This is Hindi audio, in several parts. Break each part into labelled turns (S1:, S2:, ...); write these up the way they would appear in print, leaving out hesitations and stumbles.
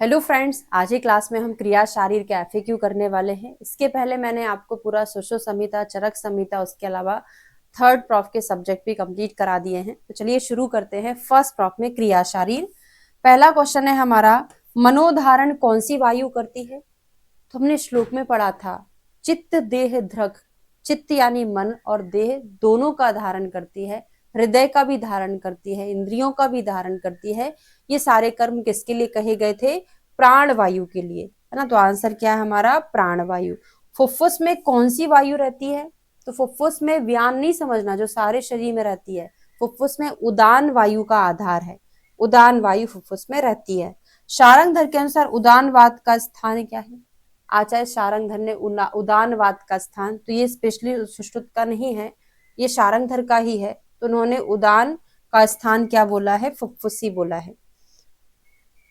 S1: हेलो फ्रेंड्स, आज ही क्लास में हम क्रिया शारीर के एफएक्यू करने वाले हैं। इसके पहले मैंने आपको पूरा सुषु संहिता, चरक संहिता, उसके अलावा थर्ड प्रॉफ के सब्जेक्ट भी कंप्लीट करा दिए हैं। तो चलिए शुरू करते हैं। फर्स्ट प्रॉफ में क्रिया शारीर। पहला क्वेश्चन है हमारा, मनोधारण कौन सी वायु करती है? तो हमने श्लोक में पढ़ा था, चित्त देह धृक। चित्त यानी मन और देह दोनों का धारण करती है, हृदय का भी धारण करती है, इंद्रियों का भी धारण करती है। ये सारे कर्म किसके लिए कहे गए थे? प्राण वायु के लिए, है ना। तो आंसर क्या है हमारा? प्राण वायु। फुफ्फुस में कौन सी वायु रहती है? तो फुफ्फुस में व्यान नहीं समझना, जो सारे शरीर में रहती है। फुफ्फुस में उदान वायु का आधार है, उदान वायु फुफ्फुस में रहती है। शारंगधर के अनुसार उदानवात का स्थान क्या है? आचार्य शारंगधर ने उदानवात का स्थान, तो ये स्पेशली सुश्रुत का नहीं है, ये शारंगधर का ही है। तो उन्होंने उदान का स्थान क्या बोला है? फुफ्फुसी बोला है।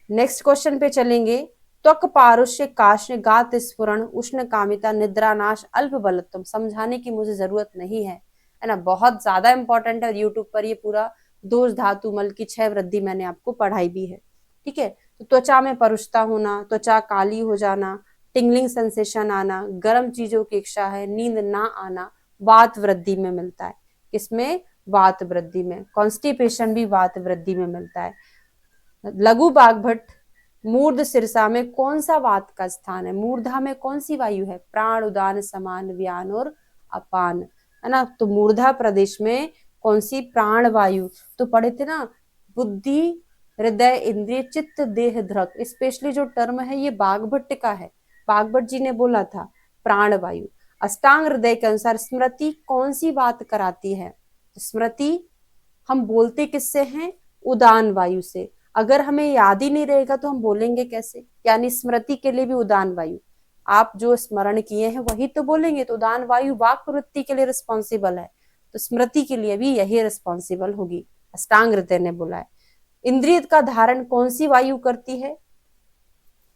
S1: नेक्स्ट क्वेश्चन पे चलेंगे। त्वक पारुष्य काष्ण गात स्फुरण उष्ण कामिता निद्रानाश अल्प बलत्वम। समझाने की मुझे जरूरत नहीं है ना, बहुत ज्यादा इंपॉर्टेंट है। यूट्यूब पर ये पूरा दोष धातु मल की 6 वृद्धि मैंने आपको पढ़ाई भी है, ठीक है। तो त्वचा में परुषता होना, त्वचा काली हो जाना, टिंगलिंग सेंसेशन आना, गर्म चीजों की इच्छा है, नींद ना आना, वात वृद्धि में मिलता है। किसमें? वात वृद्धि में। कॉन्स्टिपेशन भी वात वृद्धि में मिलता है। लघु बाघभट्ट, मूर्ध सिरसा में कौन सा वात का स्थान है? मूर्धा में कौन सी वायु है? प्राण, उदान, समान, व्यान और अपान, है ना। तो मूर्धा प्रदेश में कौन सी? प्राण वायु। तो पढ़े थे ना, बुद्धि, हृदय, इंद्रिय, चित्त, देह, धृक। स्पेशली जो टर्म है ये बाघभट्ट का है, बाघभट्ट जी ने बोला था प्राण वायु। अष्टांग हृदय के अनुसार स्मृति कौन सी बात कराती है? स्मृति हम बोलते किससे हैं? उदान वायु से। अगर हमें याद ही नहीं रहेगा तो हम बोलेंगे कैसे? यानी स्मृति के लिए भी उदान वायु, आप जो स्मरण किए हैं वही तो बोलेंगे। तो उदान वायु वाक प्रवृत्ति के लिए रिस्पॉन्सिबल है, तो स्मृति के लिए भी यही रिस्पॉन्सिबल होगी, अष्टांग हृदय ने बोला है। इंद्रिय का धारण कौन सी वायु करती है?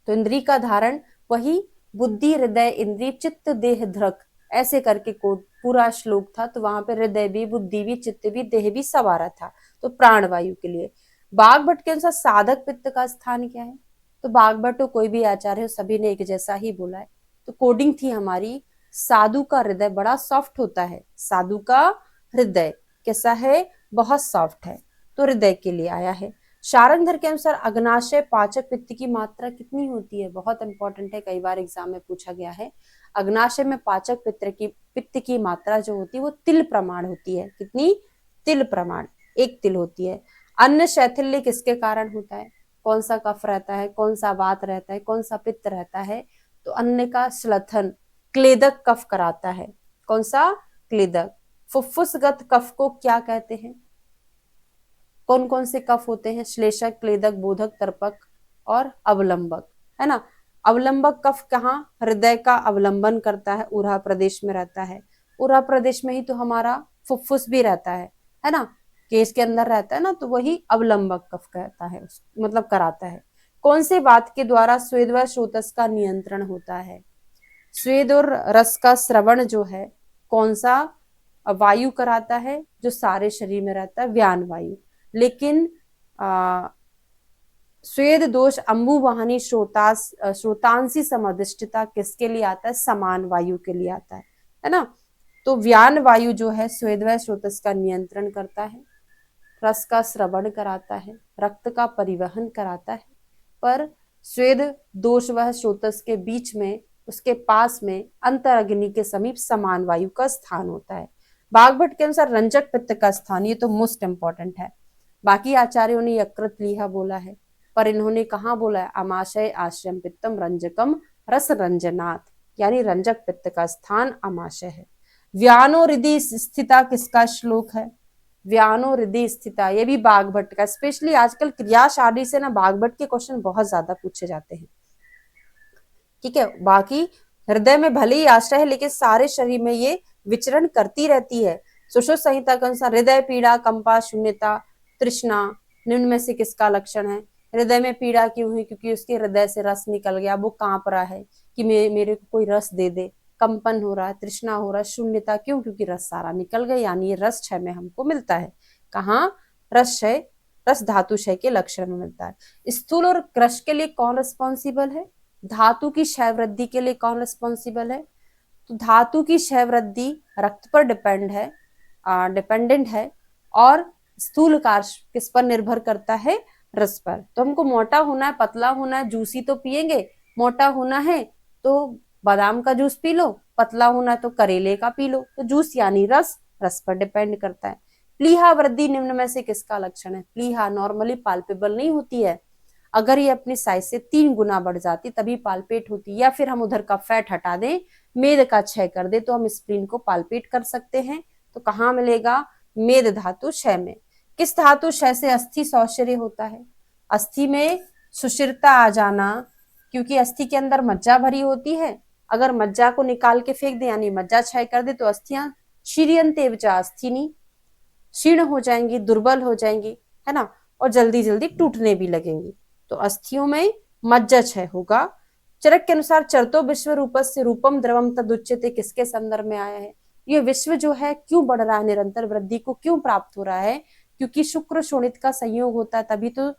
S1: तो इंद्रिय का धारण वही बुद्धि, हृदय, इंद्रिय, चित्त, देह, धृक, ऐसे करके कोड पूरा श्लोक था। तो वहां पे हृदय भी, बुद्धि भी, चित्त भी, देह भी सब आ रहा था। तो प्राण वायु के लिए। बाघभट्ट के अनुसार साधक पित्त का स्थान क्या है? तो बाघभट्ट हो कोई भी आचार्य हो, सभी ने एक जैसा ही बोला है। तो कोडिंग थी हमारी, साधु का हृदय बड़ा सॉफ्ट होता है। साधु का हृदय कैसा है? बहुत सॉफ्ट है। तो हृदय के लिए आया है। शारंगधर के अनुसार अग्नाशय पाचक पित्त की मात्रा कितनी होती है? बहुत इंपॉर्टेंट है, कई बार एग्जाम में पूछा गया है। अग्नाशय में पाचक पित्त की मात्रा जो होती है वो तिल प्रमाण होती है। कितनी? तिल प्रमाण, 1 तिल होती है। अन्न शैथिल्य किसके कारण होता है? कौन सा कफ रहता है, कौन सा वात रहता है, कौन सा पित्त रहता है? तो अन्न का स्लथन क्लेदक कफ कराता है। कौन सा? क्लेदक। फुफ्फुसगत कफ को क्या कहते हैं? कौन कौन से कफ होते हैं? श्लेषक, क्लेदक, बोधक, तर्पक और अवलंबक, है ना। अवलंबक कफ कहाँ? हृदय का अवलंबन करता है, उरहा प्रदेश में रहता है। उरहा प्रदेश में ही तो हमारा फुफ्फुस भी रहता है ना, केस के अंदर रहता है ना। तो वही अवलंबक कफ कहता है, मतलब कराता है। कौन से वात के द्वारा स्वेद व स्रोतस का नियंत्रण होता है? स्वेद और रस का श्रवण जो है कौन सा वायु कराता है? जो सारे शरीर में रहता है, व्यान वायु। लेकिन स्वेद दोष अंबुवाहिनी श्रोतांसी समधिष्ठिता किसके लिए आता है? समान वायु के लिए आता है ना। तो व्यान वायु जो है स्वेद व स्रोतस का नियंत्रण करता है, रस का श्रवण कराता है, रक्त का परिवहन कराता है। पर स्वेद दोष व स्रोतस के बीच में, उसके पास में अंतर अग्नि के समीप समान वायु का स्थान होता है। बाघभट्ट के अनुसार रंजक पित्त का स्थान, ये तो मोस्ट इंपॉर्टेंट है। बाकी आचार्यों ने यकृत लीहा बोला है, पर इन्होंने कहाँ बोला है? आमाशय आश्रम पित्तम रंजकम रस रंजनाथ, यानी रंजक पित्त का स्थान आमाशय है। व्यानो हृदय स्थिता किसका श्लोक है? व्यानो हृदय स्थिता, ये भी बाघभट्ट का। स्पेशली आजकल क्रिया शादी से ना बाघभट्ट के क्वेश्चन बहुत ज्यादा पूछे जाते हैं, ठीक है। बाकी हृदय में भले ही आश्रय है, लेकिन सारे शरीर में ये विचरण करती रहती है। सुश्रुत संहिता के अनुसार हृदय पीड़ा, कंपा, शून्यता, तृष्णा निम्न में से किसका लक्षण है? हृदय में पीड़ा क्यों हुई? क्योंकि उसके हृदय से रस निकल गया, वो कांप रहा है कि मेरे को कोई रस दे दे। कंपन हो रहा है, तृष्णा हो रहा है, शून्यता क्यों? क्योंकि रस सारा निकल गया, यानी ये रस क्षय में हमको मिलता है। कहाँ? रस क्षय रस धातुक्षय के लक्षण में मिलता है। स्थूल और क्रश के लिए कौन रिस्पॉन्सिबल है? धातु की क्षय वृद्धि के लिए कौन रिस्पॉन्सिबल है? तो धातु की क्षय वृद्धि रक्त पर डिपेंडेंट है और स्थूल कार्य किस पर निर्भर करता है? रस पर। तो हमको मोटा होना है, पतला होना है, जूस ही तो पियेंगे। मोटा होना है तो बादाम का जूस पी लो, पतला होना है तो करेले का पी लो। तो जूस यानी रस, रस पर डिपेंड करता है। प्लीहा वृद्धि निम्न में से किसका लक्षण है? प्लीहा नॉर्मली पाल्पेबल नहीं होती है, अगर ये अपनी साइज से 3 गुना बढ़ जाती तभी पाल्पेट होती, या फिर हम उधर का फैट हटा दें, मेद का क्षय कर दे तो हम स्प्लीन को पाल्पेट कर सकते हैं। तो कहाँ मिलेगा? मेद धातु क्षय में। किस धातु क्षय से अस्थि सौशर्य होता है? अस्थि में सुशिरता आ जाना, क्योंकि अस्थि के अंदर मज्जा भरी होती है। अगर मज्जा को निकाल के फेंक दे यानी मज्जा क्षय कर दे तो अस्थियां क्षीयन्ते च अस्थिनी, क्षीण हो जाएंगी, दुर्बल हो जाएंगी, है ना, और जल्दी जल्दी टूटने भी लगेंगी। तो अस्थियों में मज्जा क्षय होगा। चरक के अनुसार चरतो विश्व रूपस्य रूपम द्रवम तदुच्यते किसके संदर्भ में आया है? ये विश्व जो है क्यों बढ़ रहा है, निरंतर वृद्धि को क्यों प्राप्त हो रहा है? क्योंकि शुक्र शोणित का संयोग होता है, तभी तो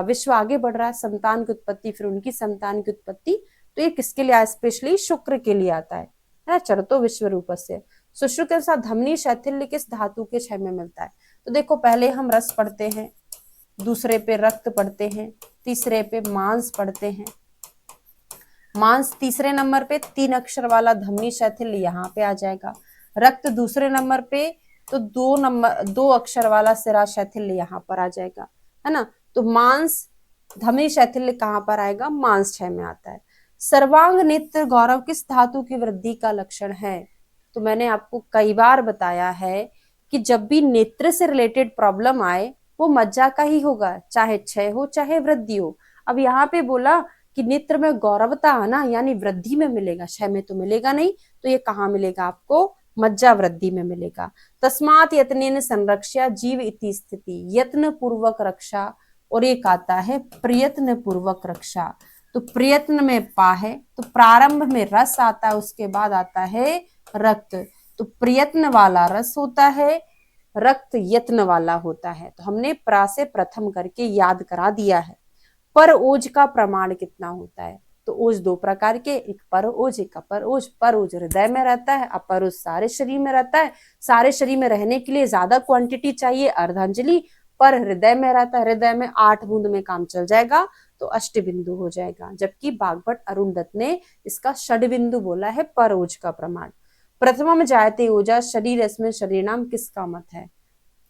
S1: विश्व आगे बढ़ रहा है, संतान की उत्पत्ति, फिर उनकी संतान की उत्पत्ति। तो ये किसके लिए आया? स्पेशली शुक्र के लिए आता है ना, चरतो विश्व रूपस्य। सुश्रुत के अनुसार धमनी शैथिल्य किस धातु के क्षय में मिलता है? तो देखो पहले हम रस पढ़ते हैं, दूसरे पे रक्त पढ़ते हैं, तीसरे पे मांस पढ़ते हैं। मांस तीसरे नंबर पे 3 अक्षर वाला धमनी शैथिल्य यहाँ पे आ जाएगा। रक्त दूसरे नंबर पे तो 2 अक्षर वाला सिरा शैथिल्य यहाँ पर आ जाएगा, है ना। तो मांस धमनी शैथिल्य कहाँ पर आएगा? मांस क्षय में आता है। सर्वांग नेत्र गौरव किस धातु की वृद्धि का लक्षण है? तो मैंने आपको कई बार बताया है कि जब भी नेत्र से रिलेटेड प्रॉब्लम आए वो मज्जा का ही होगा, चाहे क्षय हो चाहे वृद्धि हो। अब यहाँ पे बोला कि नेत्र में गौरवता आना यानी वृद्धि में मिलेगा, क्षय में तो मिलेगा नहीं। तो ये कहाँ मिलेगा आपको? मज्जा वृद्धि में मिलेगा। तस्मात् यत्नेन संरक्ष्या जीव इति स्थिति, यत्न पूर्वक रक्षा, और एक आता है प्रयत्न पूर्वक रक्षा। तो प्रयत्न में पा है, तो प्रारंभ में रस आता है, उसके बाद आता है रक्त। तो प्रयत्न वाला रस होता है, रक्त यत्न वाला होता है। तो हमने प्रा से प्रथम करके याद करा दिया है। पर ओज का प्रमाण कितना होता है? तो ओज 2 प्रकार के, एक पर ओज एक अपर ओज। पर ओज हृदय में रहता है, अपर ओज सारे शरीर में रहता है। सारे शरीर में रहने के लिए ज्यादा क्वांटिटी चाहिए, अर्धांजलि। पर हृदय में रहता है, हृदय में 8 बूंद में काम चल जाएगा, तो अष्टबिंदु हो जाएगा। जबकि बागभट्ट अरुण दत्त ने इसका षड्बिंदु बोला है पर ओज का प्रमाण। प्रथमम जायते ओजा शरीर इसमें शरीर नाम किसका मत है?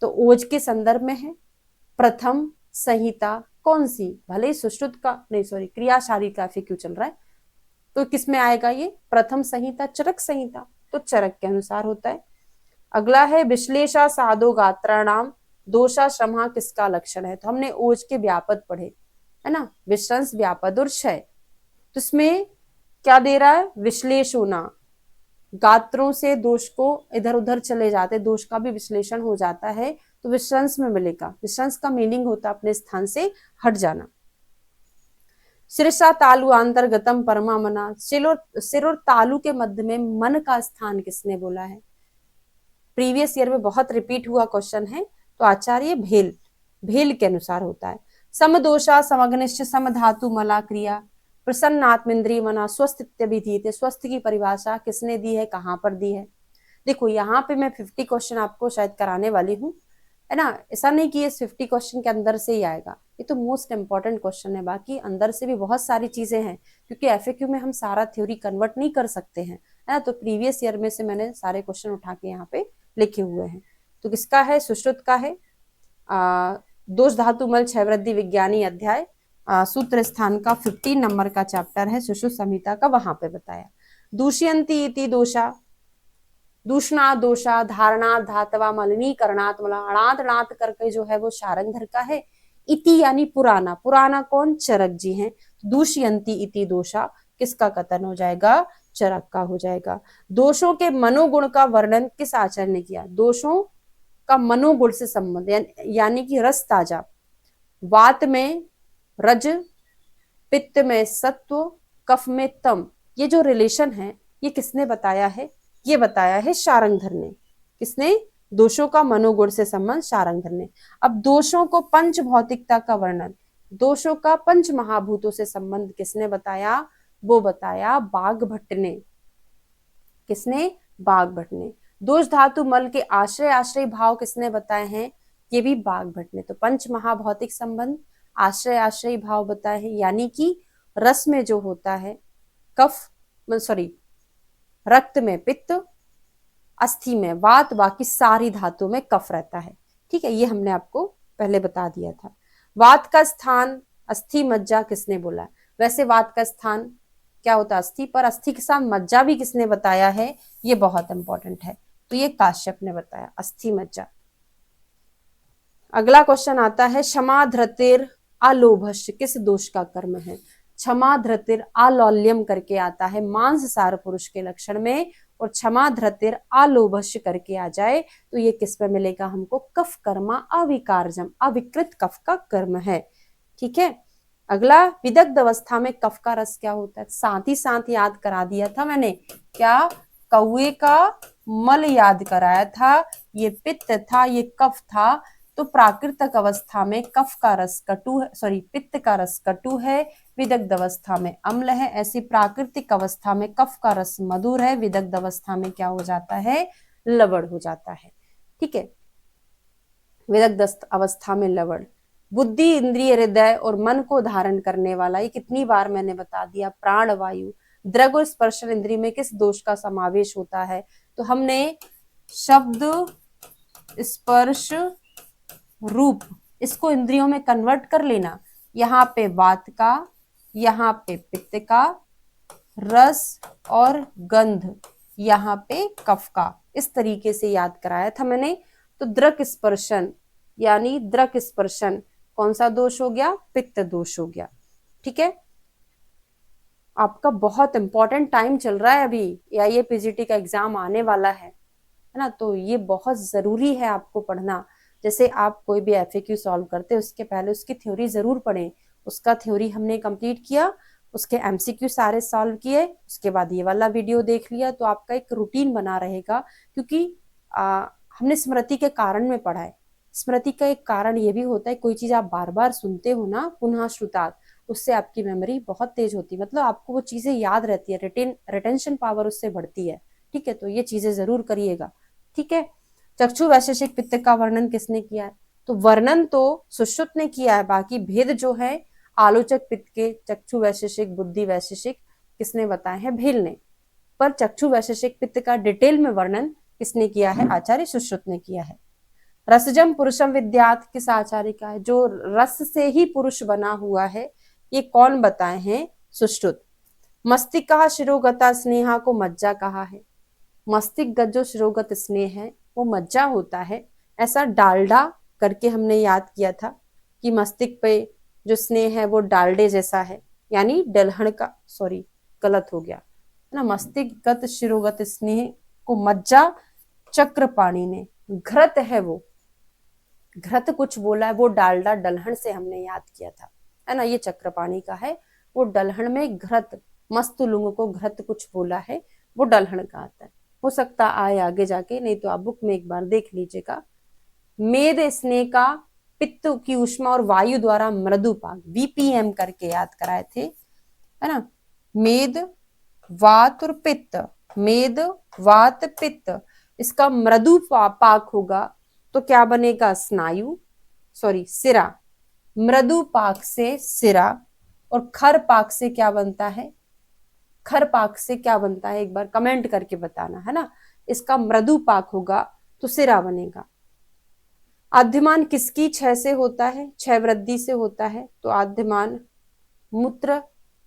S1: तो ओज के संदर्भ में है। प्रथम संहिता कौन सी? भले ही सुश्रुत का नहीं, सॉरी, क्रिया शारीर का क्यों चल रहा है, तो किस में आएगा ये? प्रथम संहिता चरक संहिता, तो चरक के अनुसार होता है। अगला है विश्लेषा साधो गात्राणाम दोषा श्रमा किसका लक्षण है? तो हमने ओज के व्यापद पढ़े, है ना, विश्रंस व्यापद और क्षय। तो इसमें क्या दे रहा है? विश्लेष होना, गात्रों से दोष को इधर उधर चले जाते, दोष का भी विश्लेषण हो जाता है, तो विश्रंस में मिलेगा। विश्रंस का मीनिंग होता है अपने स्थान से हट जाना। सिरसा तालु अंतर्गतम परमा मना, सिर और तालु के मध्य में मन का स्थान किसने बोला है? प्रीवियस ईयर में बहुत रिपीट हुआ क्वेश्चन है, तो आचार्य भेल के अनुसार होता है। समदोषा समग्निश्च समधातु मला क्रिया प्रसन्न आत्मेंद्रिय मना स्वस्थ इत्यभिधीयते, स्वस्थ की परिभाषा किसने दी है, कहाँ पर दी है? देखो यहाँ पे मैं 50 क्वेश्चन आपको शायद कराने वाली हूँ, है ना। ऐसा नहीं कि ये 50 क्वेश्चन के अंदर से ही आएगा, ये तो मोस्ट इंपॉर्टेंट क्वेश्चन है, बाकी अंदर से भी बहुत सारी चीजें हैं, क्योंकि एफएक्यू में हम सारा थ्योरी कन्वर्ट नहीं कर सकते हैं, है ना। तो प्रीवियस ईयर में से मैंने सारे क्वेश्चन उठा के यहाँ पे लिखे हुए हैं। तो किसका है? सुश्रुत का है। दोष धातु मल क्षय वृद्धि विज्ञानी अध्याय, सूत्र स्थान का 15 नंबर का चैप्टर है सुश्रुत संहिता का, वहां पे बताया। दूष्यंती इति दोषा, दूषणा दोषा धारणा धातवा मलिनीकरणात् मलाणात् णात् करके जो है वो शारंगधर का है। इति यानी पुराना, पुराना कौन? चरक जी हैं। दूष्यंती इति दोषा किसका कथन हो जाएगा? चरक का हो जाएगा। दोषों के मनोगुण का वर्णन किस आचार्य ने किया? दोषों का मनोगुण से संबंध, यानी कि रस ताजा, वात में रज, पित्त में सत्व, कफ में तम, ये जो रिलेशन है ये किसने बताया है? ये बताया है शारंगधर ने। किसने? दोषों का मनोगुण से संबंध शारंगधर ने। अब दोषों को पंच भौतिकता का वर्णन, दोषों का पंच महाभूतों से संबंध किसने बताया? वो बताया बाघभट्ट ने। किसने? बाघभट्ट ने। दोष धातु मल के आश्रय आश्रय भाव किसने बताए हैं? ये भी बाघभट्ट ने। तो पंच महाभौतिक संबंध, आश्रय आश्रय भाव बताए हैं, यानी कि रस में जो होता है कफ, सॉरी रक्त में पित्त, अस्थि में वात, बाकी सारी धातु में कफ रहता है। ठीक है, ये हमने आपको पहले बता दिया था। वात का स्थान अस्थि मज्जा किसने बोला? वैसे वात का स्थान क्या होता है? अस्थि, पर अस्थि के साथ मज्जा भी किसने बताया है? ये बहुत इंपॉर्टेंट है, तो ये काश्यप ने बताया, अस्थि मज्जा। अगला क्वेश्चन आता है, क्षमा धृतिर आलोभस्य किस दोष का कर्म है? क्षमा धृतिर आलौल्यम करके आता है मांससार पुरुष के लक्षण में, और क्षमा धृतिर आलोभस्य करके आ जाए तो ये किस पे मिलेगा हमको? कफ कर्मा अविकारजम, अविकृत कफ का कर्म है। ठीक है, अगला विदग्ध अवस्था में कफ का रस क्या होता है? साथ ही साथ याद करा दिया था मैंने, क्या? कौए का मल याद कराया था, ये पित्त था, ये कफ था। तो प्राकृतिक अवस्था में कफ का रस कटु है, सॉरी पित्त का रस कटु है, विदग्ध अवस्था में अम्ल है। ऐसी प्राकृतिक अवस्था में कफ का रस मधुर है, विदग्ध अवस्था में क्या हो जाता है? लवण हो जाता है। ठीक है, विदग्ध अवस्था में लवण। बुद्धि इंद्रिय हृदय और मन को धारण करने वाला, ये कितनी बार मैंने बता दिया, प्राण वायु। द्रग और स्पर्शन इंद्रिय में किस दोष का समावेश होता है? तो हमने शब्द स्पर्श रूप, इसको इंद्रियों में कन्वर्ट कर लेना। यहाँ पे वात का, यहाँ पे पित्त का, रस और गंध यहाँ पे कफ का, इस तरीके से याद कराया था मैंने। तो द्रक स्पर्शन, यानी द्रक स्पर्शन कौन सा दोष हो गया? पित्त दोष हो गया। ठीक है, आपका बहुत इंपॉर्टेंट टाइम चल रहा है अभी, ये पीजीटी का एग्जाम आने वाला है ना, तो ये बहुत जरूरी है आपको पढ़ना। जैसे आप कोई भी एफएक्यू सॉल्व करते हैं उसके पहले उसकी थ्योरी जरूर पढ़ें। उसका थ्योरी हमने कंप्लीट किया, उसके एमसीक्यू सारे सॉल्व किए, उसके बाद ये वाला वीडियो देख लिया, तो आपका एक रूटीन बना रहेगा। क्योंकि हमने स्मृति के कारण में पढ़ा है। स्मृति का एक कारण ये भी होता है, कोई चीज आप बार बार सुनते हो ना, पुनः श्रुतात्, उससे आपकी मेमोरी बहुत तेज होती है, मतलब आपको वो चीजें याद रहती है, रिटेंशन पावर उससे बढ़ती है। ठीक है, तो ये चीजें जरूर करिएगा। ठीक है, चक्षु वैशेषिक पित्त का वर्णन किसने किया है? तो वर्णन तो सुश्रुत ने किया है, बाकी भेद जो है आलोचक पित्त के, चक्षु वैशेषिक बुद्धि वैशेषिक किसने बताए हैं? भेल ने। पर चक्षु वैशेषिक पित्त का डिटेल में वर्णन किसने किया है? आचार्य सुश्रुत ने किया है। रसजम पुरुषम विद्यात किस आचार्य का है? जो रस से ही पुरुष बना हुआ है, ये कौन बताए हैं? सुश्रुत। मस्तिका शिरोगता स्नेहा को मज्जा कहा है। मस्तिष्क जो शिरोगत स्नेह है वो मज्जा होता है, ऐसा डालडा करके हमने याद किया था कि मस्तिष्क पे जो स्नेह है वो डालडे जैसा है, यानी डलहन का, सॉरी गलत हो गया है ना, मस्तिष्क शिरोगत स्नेह को मज्जा चक्रपाणी ने, घृत है वो, घृत कुछ बोला है, वो डालडा डलहन से हमने याद किया था, है ना, ये चक्रपाणी का है। वो डलहन में घृत, मस्त लुंग को घृत कुछ बोला है, वो डलहन का आता है। हो सकता आए आगे जाके, नहीं तो आप बुक में एक बार देख लीजिएगा। मेद स्नेह का पित्त की ऊष्मा और वायु द्वारा मृदुपाक, वीपीएम करके याद कराए थे, है ना। मेद वात और पित्त, मेद वात पित्त, इसका मृदु पाक होगा तो क्या बनेगा? स्नायु, सॉरी सिरा। मृदु पाक से सिरा, और खर पाक से क्या बनता है? खर पाक से क्या बनता है? एक बार कमेंट करके बताना, है ना। इसका मृदु पाक होगा तो सिरा बनेगा। आद्यमान किसकी क्षय से होता है? क्षय वृद्धि से होता है। तो आद्यमान मूत्र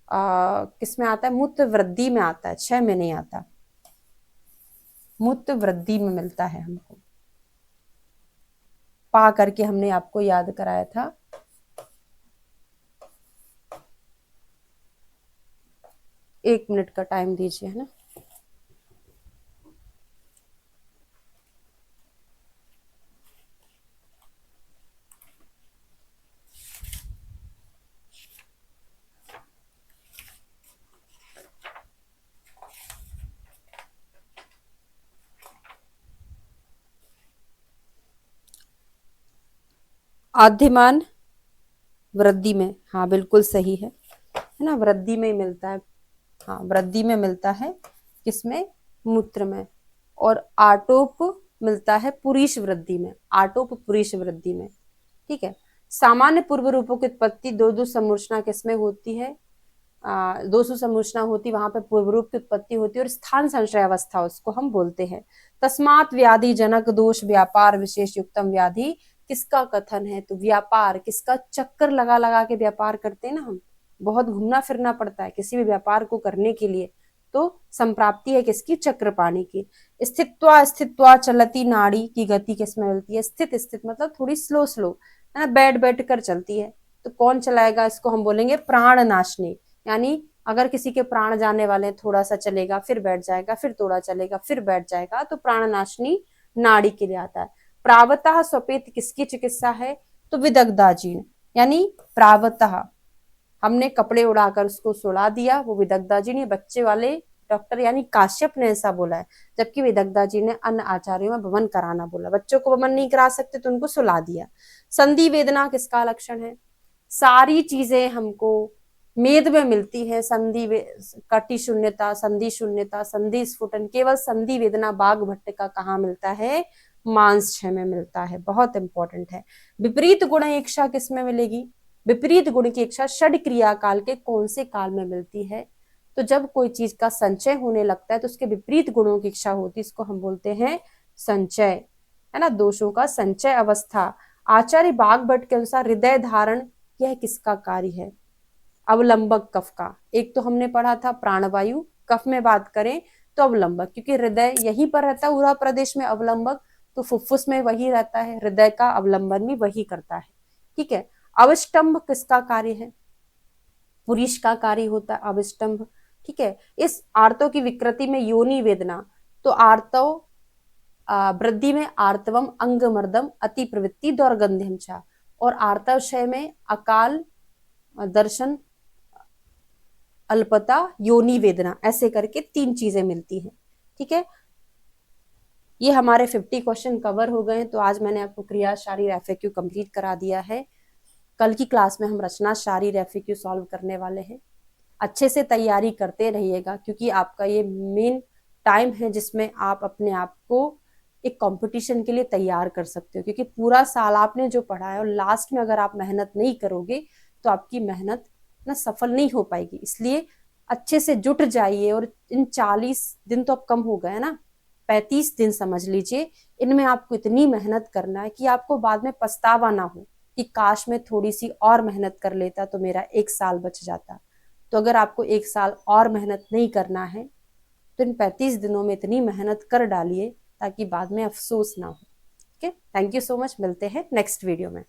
S1: किस में आता है? मूत्र वृद्धि में आता है, क्षय में नहीं आता, मूत्र वृद्धि में मिलता है हमको। पा करके हमने आपको याद कराया था। एक मिनट का टाइम दीजिए, है ना। आद्यमान वृद्धि में, हाँ बिल्कुल सही है ना, वृद्धि में मिलता है, हाँ वृद्धि में मिलता है, किसमें, मूत्र में। और आटोप मिलता है पुरीष वृद्धि में, आटोप पुरीष वृद्धि में, ठीक है। सामान्य पूर्व रूपों की उत्पत्ति दो दो समूर्छना किसमें होती है, दो सौ समूर्छना होती, वहां पे पूर्व रूप की उत्पत्ति होती है, और स्थान संशय अवस्था उसको हम बोलते हैं। तस्मात व्याधि जनक दोष व्यापार विशेष युक्तम व्याधि किसका कथन है, तो व्यापार किसका, चक्कर लगा लगा के व्यापार करते हैं ना हम, बहुत घूमना फिरना पड़ता है किसी भी व्यापार को करने के लिए, तो संप्राप्ति है किसकी, चक्रपाणी की। स्थित्वा स्थित्वा चलती नाड़ी की गति किसमें मिलती है, स्थित स्थित मतलब थोड़ी स्लो स्लो, है ना, बैठ बैठ कर चलती है, तो कौन चलाएगा इसको, हम बोलेंगे प्राण नाशनी। यानी अगर किसी के प्राण जाने वाले हैं, थोड़ा सा चलेगा फिर बैठ जाएगा, फिर थोड़ा चलेगा फिर बैठ जाएगा, तो प्राणनाशनी नाड़ी के लिए आता है। प्रावतः स्वपेत किसकी चिकित्सा है, तो विदग्धाजीन, यानी प्रावतः हमने कपड़े उड़ाकर उसको सुला दिया, वो विदग्धाजी ने, बच्चे वाले डॉक्टर यानी काश्यप ने ऐसा बोला है, जबकि विदग्धाजी ने अन्य आचार्यों में वमन कराना बोला, बच्चों को वमन नहीं करा सकते तो उनको सुला दिया। संधि वेदना किसका लक्षण है, सारी चीजें हमको मेद में मिलती है, संधि कटी शून्यता, संधि शून्यता, संधि स्फुटन, केवल संधि वेदना बाघ भट्ट का कहाँ मिलता है, मांसक्षय में मिलता है, बहुत इंपॉर्टेंट है। विपरीत गुण इच्छा किसमें मिलेगी, विपरीत गुण की इच्छा षड क्रिया काल के कौन से काल में मिलती है, तो जब कोई चीज का संचय होने लगता है तो उसके विपरीत गुणों की इच्छा होती है, इसको हम बोलते हैं संचय, है ना, दोषों का संचय अवस्था। आचार्य बाघ भट्ट के अनुसार हृदय धारण यह किसका कार्य है, अवलंबक कफ का। एक तो हमने पढ़ा था प्राणवायु, कफ में बात करें तो अवलंबक, क्योंकि हृदय यहीं पर रहता है उरा प्रदेश में, अवलंबक तो फुफ्फुस में वही रहता है, हृदय का अवलंबन भी वही करता है, ठीक है। अवस्टंभ किसका कार्य है, पुरीष का कार्य होता है अवस्टंभ, ठीक है। इस आर्तों की विकृति में योनि वेदना, तो आर्तव वृद्धि में आर्तवम अंगमर्दम अति प्रवृत्ति दौर्गंध्यम चा, और आर्तवशय में अकाल दर्शन अल्पता योनि वेदना, ऐसे करके तीन चीजें मिलती हैं, ठीक है। ये हमारे 50 क्वेश्चन कवर हो गए हैं, तो आज मैंने आपको क्रिया शारीर एफएक्यू कंप्लीट करा दिया है। कल की क्लास में हम रचना शारीर एफएक्यू सॉल्व करने वाले हैं। अच्छे से तैयारी करते रहिएगा, क्योंकि आपका ये मेन टाइम है जिसमें आप अपने आप को एक कंपटीशन के लिए तैयार कर सकते हो, क्योंकि पूरा साल आपने जो पढ़ा है और लास्ट में अगर आप मेहनत नहीं करोगे तो आपकी मेहनत ना सफल नहीं हो पाएगी। इसलिए अच्छे से जुट जाइए, और इन 40 दिन तो अब कम हो गए ना, 35 दिन समझ लीजिए, इनमें आपको इतनी मेहनत करना है कि आपको बाद में पछतावा ना हो कि काश में थोड़ी सी और मेहनत कर लेता तो मेरा 1 साल बच जाता। तो अगर आपको 1 साल और मेहनत नहीं करना है तो इन 35 दिनों में इतनी मेहनत कर डालिए ताकि बाद में अफसोस ना हो। ठीक है, थैंक यू सो मच, मिलते हैं नेक्स्ट वीडियो में।